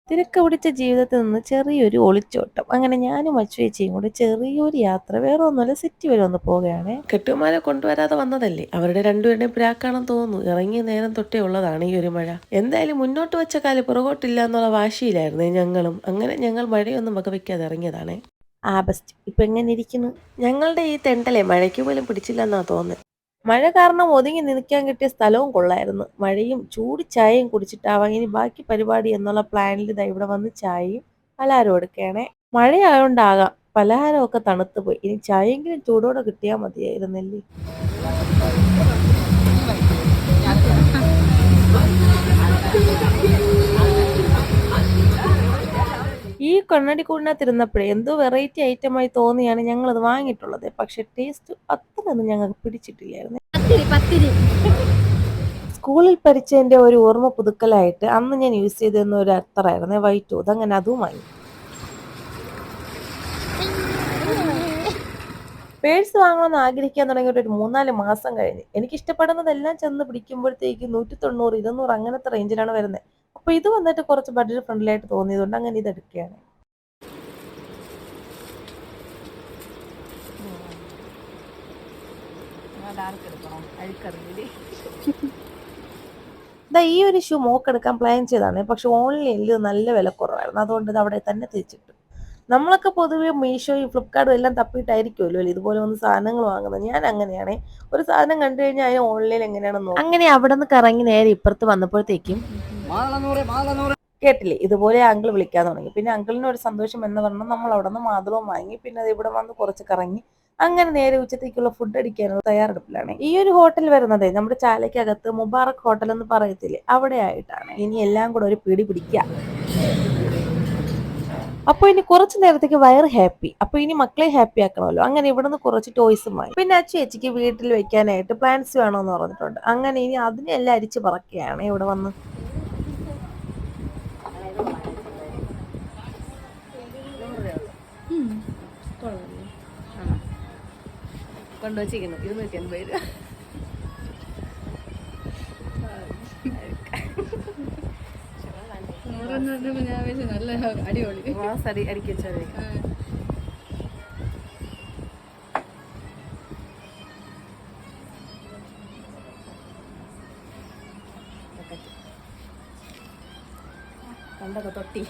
തിരക്ക് പിടിച്ച ജീവിതത്തിൽ നിന്ന് ചെറിയൊരു ഒളിച്ചോട്ടം. അങ്ങനെ ഞാനും അച്ചുവേച്ചിയും കൂടി ചെറിയൊരു യാത്ര, വേറെ ഒന്നുമല്ല സിറ്റി വരെ ഒന്ന് പോവുകയാണ്. കെട്ടുമാരെ കൊണ്ടുവരാതെ വന്നതല്ലേ, അവരുടെ രണ്ടുപേരുടെയും പ്രാക്കാണെന്ന് തോന്നുന്നു. ഇറങ്ങിയ നേരം തൊട്ടേ ഉള്ളതാണ് ഈ ഒരു മഴ. എന്തായാലും മുന്നോട്ട് വെച്ച കാല് പുറകോട്ടില്ല എന്നുള്ള വാശിയിലായിരുന്നേ ഞങ്ങളും. അങ്ങനെ ഞങ്ങൾ മഴയൊന്നും വകവയ്ക്കാതെ ഇറങ്ങിയതാണ്. ബെസ്റ്റ്. ഇപ്പൊ എങ്ങനെ ഇരിക്കുന്നു? ഞങ്ങളുടെ ഈ തെണ്ടലെ മഴയ്ക്ക് പോലും പിടിച്ചില്ലെന്നാ തോന്നുന്നത്. മഴ കാരണം ഒതുങ്ങി നിൽക്കാൻ കിട്ടിയ സ്ഥലവും കൊള്ളായിരുന്നു. മഴയും ചൂട് ചായയും കുടിച്ചിട്ടാവാം ഇനി ബാക്കി പരിപാടി എന്നുള്ള പ്ലാനിൽ ഇതാ ഇവിടെ വന്ന് ചായയും പലഹാരവും എടുക്കുകയാണേ. മഴയായോണ്ടാകാം പലഹാരമൊക്കെ തണുത്തു പോയി. ഇനി ചായയെങ്കിലും ചൂടോടെ കിട്ടിയാൽ മതിയായിരുന്നല്ലേ. ഈ കണ്ണാടിക്കൂടിനകത്തിരുന്നപ്പോഴേ എന്തോ വെറൈറ്റി ഐറ്റമായി തോന്നിയാണ് ഞങ്ങളത് വാങ്ങിയിട്ടുള്ളത്. പക്ഷെ ടേസ്റ്റ് അത്രയൊന്നും ഞങ്ങൾക്ക് പിടിച്ചിട്ടില്ലായിരുന്നു. സ്കൂളിൽ പഠിച്ചതിന്റെ ഒരു ഓർമ്മ പുതുക്കലായിട്ട് അന്ന് ഞാൻ യൂസ് ചെയ്തിരുന്ന ഒരു അത്തറായിരുന്നു വൈറ്റ് ടൂത്ത്. അങ്ങനെ അതും വാങ്ങി. പേഴ്സ് വാങ്ങണമെന്ന് ആഗ്രഹിക്കാൻ തുടങ്ങിയിട്ട് ഒരു 3-4 മാസം കഴിഞ്ഞ് എനിക്ക് ഇഷ്ടപ്പെടുന്നതെല്ലാം ചെന്ന് പിടിക്കുമ്പോഴത്തേക്ക് 190, 200 അങ്ങനത്തെ റേഞ്ചിലാണ് വരുന്നത്. അപ്പൊ ഇത് വന്നിട്ട് കുറച്ച് ബഡ്ജറ്റ് ഫ്രണ്ട്ലിയായിട്ട് തോന്നിയതുകൊണ്ട് അങ്ങനെ ഇത് എടുക്കുകയാണ്. ഈ ഒരു ഷൂ മോക്കെടുക്കാൻ പ്ലാൻ ചെയ്താണ്. പക്ഷെ ഓൺലൈനിൽ നല്ല വില കുറവായിരുന്നു. അതുകൊണ്ട് ഇത് അവിടെ തന്നെ തിരിച്ചിട്ടു. നമ്മളൊക്കെ പൊതുവെ മീഷോയും ഫ്ലിപ്കാർട്ടും എല്ലാം തപ്പിയിട്ടായിരിക്കുമല്ലോ ഇതുപോലെ ഒന്ന് സാധനങ്ങൾ വാങ്ങുന്നത്. ഞാൻ അങ്ങനെയാണേ, ഒരു സാധനം കണ്ടു കഴിഞ്ഞാൽ അതിന് ഓൺലൈൻ എങ്ങനെയാണെന്ന് നോക്കും. അങ്ങനെ അവിടെ നിന്ന് കറങ്ങി നേരെ ഇപ്പുറത്ത് വന്നപ്പോഴത്തേക്കും കേട്ടില്ലേ, ഇതുപോലെ അങ്കിൾ വിളിക്കാൻ തുടങ്ങി. പിന്നെ അങ്കിളിന് ഒരു സന്തോഷം എന്ന് പറഞ്ഞാൽ നമ്മൾ അവിടെ നിന്ന് മാതളവും വാങ്ങി. പിന്നെ അത് ഇവിടെ വന്ന് കുറച്ച് കറങ്ങി. അങ്ങനെ നേരെ ഉച്ചത്തേക്കുള്ള ഫുഡ് അടിക്കാനുള്ള തയ്യാറെടുപ്പിലാണ്. ഈ ഒരു ഹോട്ടൽ വരുന്നത് നമ്മുടെ ചാലയ്ക്കകത്ത് മുബാറക് ഹോട്ടൽ എന്ന് പറയത്തില്ലേ, അവിടെ ആയിട്ടാണ്. ഇനി എല്ലാം കൂടെ ഒരു പിടി പിടിക്കുക. അപ്പൊ ഇനി കുറച്ചു നേരത്തേക്ക് വയറ് ഹാപ്പി. അപ്പൊ ഇനി മക്കളെ ഹാപ്പി ആക്കണമല്ലോ. അങ്ങനെ ഇവിടെ നിന്ന് കുറച്ച് ടോയ്സും വാങ്ങി. പിന്നെ ചേച്ചിക്ക് വീട്ടിൽ വെക്കാനായിട്ട് പ്ലാന്റ്സ് വേണമെന്ന് പറഞ്ഞിട്ടുണ്ട്. അങ്ങനെ ഇനി അതിനെല്ലാം അരിച്ച് പറക്കുകയാണ് ഇവിടെ വന്ന്. കൊണ്ടുവച്ചിരിക്കുന്നു 280 രൂപ. നല്ല അടിപൊളി അടിക്ക കണ്ടൊക്കെ തൊട്ടി.